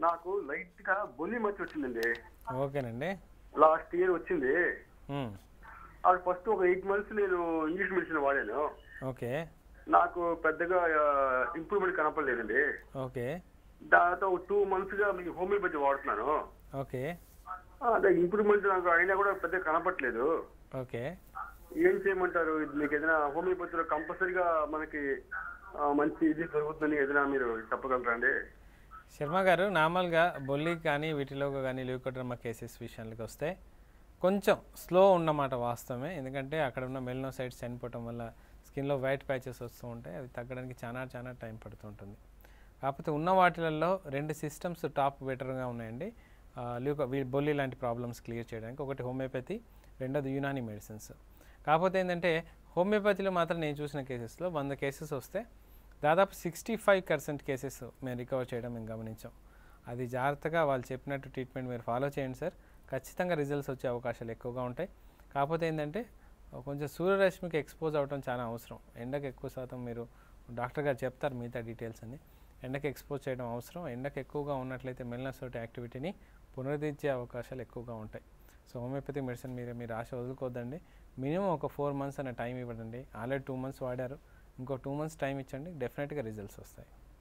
నాకు లైట్ గా బొల్లి మచ్చ వచ్చిందండి. ఓకేనండి. లాస్ట్ ఇయర్ వచ్చింది. హ్మ్. అది ఫస్ట్ ఒక 8 మంత్స్ నేను ఇంగ్లీష్ మెడిసిన్ వాడాను. ఓకే. నాకు పెద్దగా ఇంప్రూవ్మెంట్ కనపడలేదండి. ఓకే. దాంతో 2 మంత్స్ గా మీకు హోమియోపతి వాడుతున్నాను. ఓకే. అదే ఇంప్రూవ్మెంట్ నాకు అయినా కూడా పెద్దగా కనపట్లేదు. ఓకే. ఏం చేయమంటారు? ఇది మీకు ఏదైనా హోమియోపతిలో కంపల్సరీగా మనకి మంచి ఇది దొరుకుతుందని ఏదైనా మీరు చెప్పగలరా అండి? శర్మ గారు, నార్మల్గా బొల్లి కానీ వీటిలో కానీ ల్యూకోడ్రమా కేసెస్ విషయానికి వస్తే కొంచెం స్లో ఉన్నమాట వాస్తవమే. ఎందుకంటే అక్కడ ఉన్న మెలినోసైట్స్ చనిపోవటం వల్ల స్కిన్లో వైట్ ప్యాచెస్ వస్తూ ఉంటాయి. అది తగ్గడానికి చాలా టైం పడుతుంటుంది. కాకపోతే ఉన్న వాటిలలో 2 సిస్టమ్స్ టాప్ బెటర్గా ఉన్నాయండి బొల్లి లాంటి ప్రాబ్లమ్స్ క్లియర్ చేయడానికి. ఒకటి హోమియోపతి, రెండోది యునానీ మెడిసిన్స్. కాకపోతే ఏంటంటే హోమియోపతిలో మాత్రం నేను చూసిన కేసెస్లో 100 కేసెస్ వస్తే దాదాపు 65% కేసెస్ మేము రికవర్ చేయడం మేము గమనించాం. అది జాగ్రత్తగా వాళ్ళు చెప్పినట్టు ట్రీట్మెంట్ మీరు ఫాలో చేయండి సార్. ఖచ్చితంగా రిజల్ట్స్ వచ్చే అవకాశాలు ఎక్కువగా ఉంటాయి. కాకపోతే ఏంటంటే కొంచెం సూర్యరశ్మికి ఎక్స్పోజ్ అవ్వడం చాలా అవసరం. ఎండకు ఎక్కువ శాతం మీరు డాక్టర్ గారు చెప్తారు మిగతా డీటెయిల్స్ అన్ని. ఎండకు ఎక్స్పోజ్ చేయడం అవసరం. ఎండకు ఎక్కువగా ఉన్నట్లయితే మెలనోసైట్ యాక్టివిటీని పునరుద్ధరించే అవకాశాలు ఎక్కువగా ఉంటాయి. సో హోమియోపతి మెడిసిన్ మీరు ఆశ వదులుకోవద్దండి. మినిమం ఒక 4 మంత్స్ అనే టైం ఇవ్వండి. ఆల్రెడీ 2 మంత్స్ వాడారు, ఇంకో 2 మంత్స్ టైం ఇచ్చండి, డెఫినెట్గా రిజల్ట్స్ వస్తాయి.